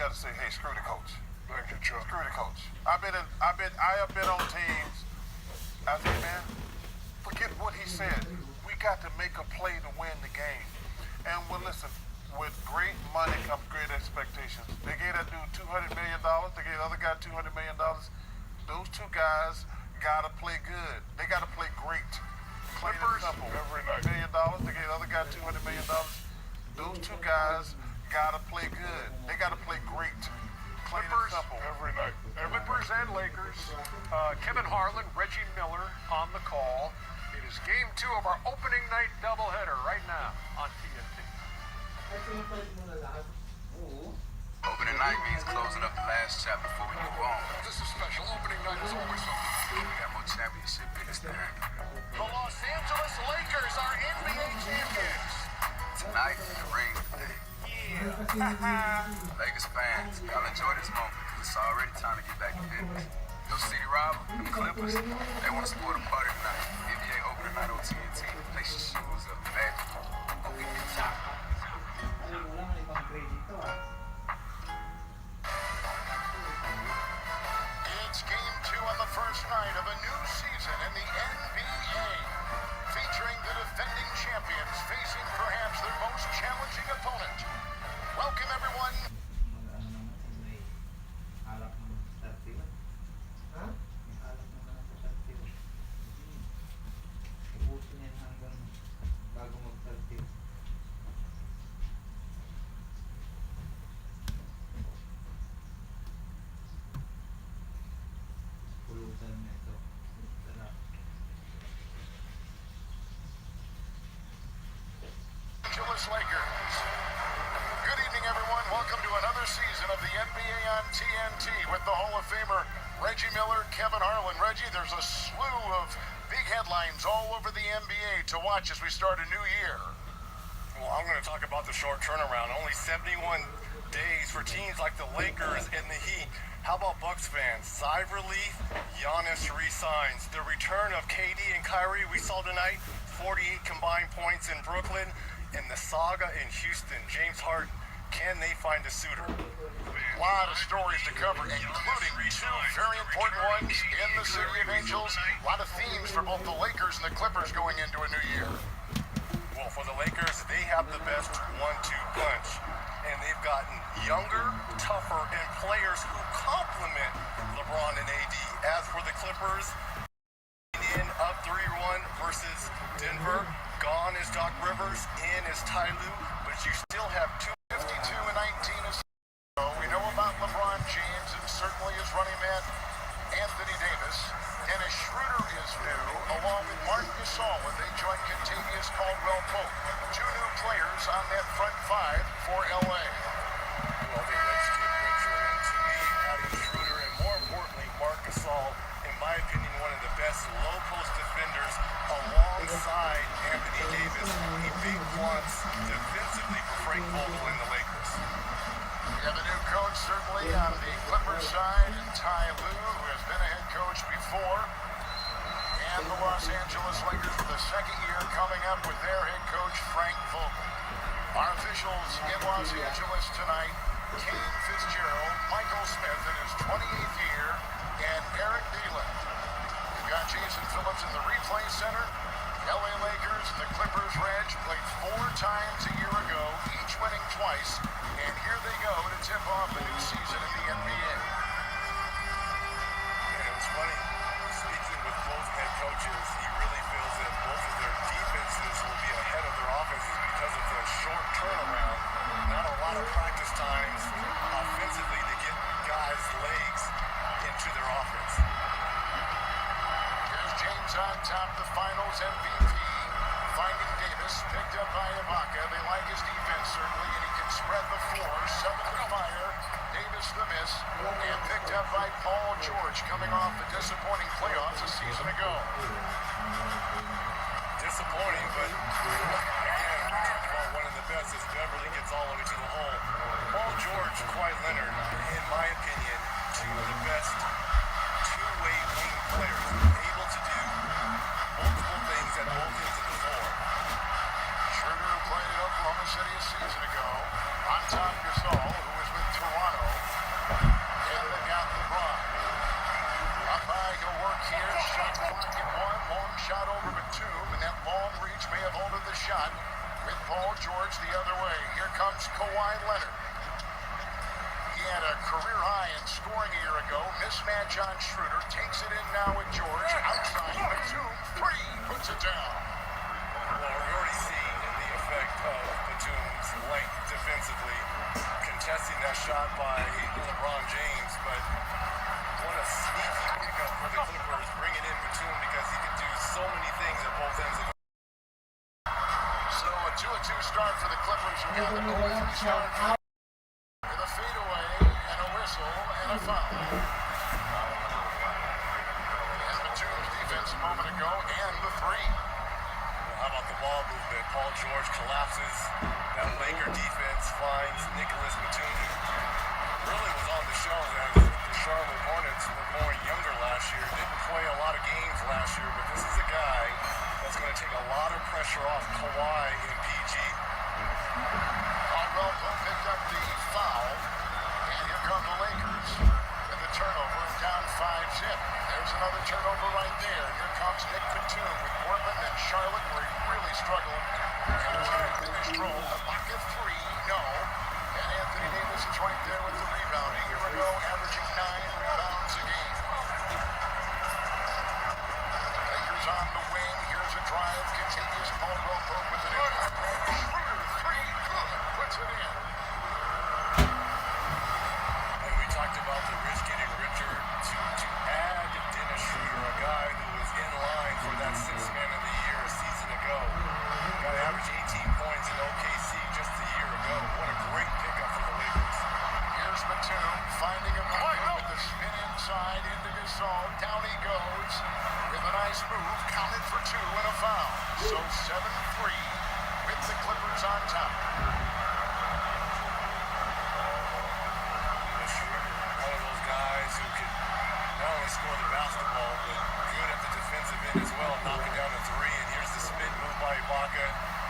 got to say, hey, screw the coach. Thank you, Chuck. Screw the coach. I have been on teams. I say, man, forget what he said. We got to make a play to win the game. And well, listen, with great money comes great expectations. They gave that dude $200 million. They gave the other guy $200 million. Those two guys got to play good. They got to play great. Clippers every night. $1 million. They gave the other guy $200 million. Those two guys got to play good. They got to play great. Clippers every night. Clippers and Lakers. Kevin Harlan, Reggie Miller on the call. It is game 2 of our opening night doubleheader right now on TNT. Opening night means closing up the last chapter before we move on. This is special. Opening night is always something. We got more championship in this thing. The Los Angeles Lakers are NBA champions. Tonight, the ring. Yeah. Lakers fans, y'all enjoy this moment because it's already time to get back to business. Yo, City Rob, them Clippers, they want to support a party tonight. NBA opening night on TNT. Place your shoes up, man. Go get your top. It's game 2 on the first night of a new season in the NBA, featuring the defending champions facing perhaps their most challenging opponent. Welcome, everyone. Angeles Lakers. Good evening, everyone. Welcome to another season of the NBA on TNT with the Hall of Famer Reggie Miller, Kevin Harlan. Reggie, there's a slew of big headlines all over the NBA to watch as we start a new year. Well, I'm going to talk about the short turnaround. Only 71 days for teams like the Lakers and the Heat. How about Bucks fans? Sigh of relief, Giannis resigns. The return of KD and Kyrie we saw tonight, 48 combined points in Brooklyn. And the saga in Houston, James Harden, can they find a suitor? A lot of stories to cover, including 2 very important ones in the City of Angels. A lot of themes for both the Lakers and the Clippers going into a new year. Well, for the Lakers, they have the best 1-2 punch. And they've gotten younger, tougher, and players who complement LeBron and AD. As for the Clippers, in up 3-1 versus Denver. Gone is Doc Rivers, in is Ty Lue, but you still have 52 and 19 is we know about LeBron James and certainly his running man Anthony Davis. Dennis Schroeder is new, along with Marc Gasol, and they join Kentavious Caldwell-Pope. 2 new players on that front 5 for LA. Well, they let's get richer, and to me, adding Schroeder and more importantly, Marc Gasol, in my opinion, one of the best low post defenders alongside Anthony Davis. He big wants defensively for Frank Vogel in the Lakers. We have a new coach certainly on the Clippers side, and Ty Lue, who has been a head coach before. And the Los Angeles Lakers for the second year coming up with their head coach, Frank Vogel. Our officials in Los Angeles tonight, Kane Fitzgerald, Michael Smith in his 28th year, and Eric Dieland. We've got Jason Phillips in the replay center. LA Lakers and the Clippers, Reg, played 4 times a year ago, each winning twice. And here they go to tip off a new season in the NBA. And it was funny, speaking with both head coaches, he really feels that both of their defenses will be ahead of their offenses because of the short turnaround. Not a lot of practice times offensively to get guys' legs into their offense. Here's James on top, the finals MVP. Finding Davis, picked up by Ibaka. They like his defense, certainly, and he can spread the floor. 7 to fire. Davis the miss. And picked up by Paul George, coming off the disappointing playoffs a season ago. Disappointing, but again, well, one of the best is Beverly gets all the way to the hole. Paul George, Kawhi Leonard, in my opinion, 2 of the best two-way wing players, able to do multiple things at both ends of the floor. Schroeder played at Oklahoma City a season ago. On top, Gasol, who was with Toronto. go. Mismatch on Schroeder. Takes it in now with George. Outside. Batum. Three. Puts it down. Well, we're already seeing the effect of Batum's length defensively, contesting that shot by LeBron James, but what a sneaky pickup for the Clippers, bringing in Batum because he can do so many things at both ends of the So a 2-2 start for the Clippers. We got the 0-3 start with a fadeaway and a whistle and a foul. And Batum's defense a moment ago and the three. How about the ball movement? Paul George collapses. That Laker defense finds Nicholas Batum. Really was on the shelf as the Charlotte Hornets were more younger last year. Didn't play a lot of games last year, but this is a guy that's going to take a lot of pressure off Kawhi and PG. Caldwell picked up the foul, and here come the Lakers with the turnover and down 5-zip. There's another turnover right there. Here comes Nick Batum with Portland and Charlotte, where he really struggled. And a finished roll. A pocket three, no. And Anthony Davis is right there with the rebound. A year ago, averaging 9 rebounds a game. Lakers on the wing. Here's a drive. Continues. Caldwell with an impact. Schroeder, three, good. Puts it in. And we talked about the rich getting richer. To add Dennis Schroeder, a guy who was in line for that Sixth Man of the Year a season ago. Got average 18 points in OKC just a year ago. What a great pickup for the Lakers. Here's Batum finding a bucket with the spin inside into Gasol. Down he goes with a nice move. Counted for two and a foul. So 7-3 with the Clippers on top. One of those guys who can not only score the basketball, but good at the defensive end as well, knocking down a three. And here's the spin move by Ibaka.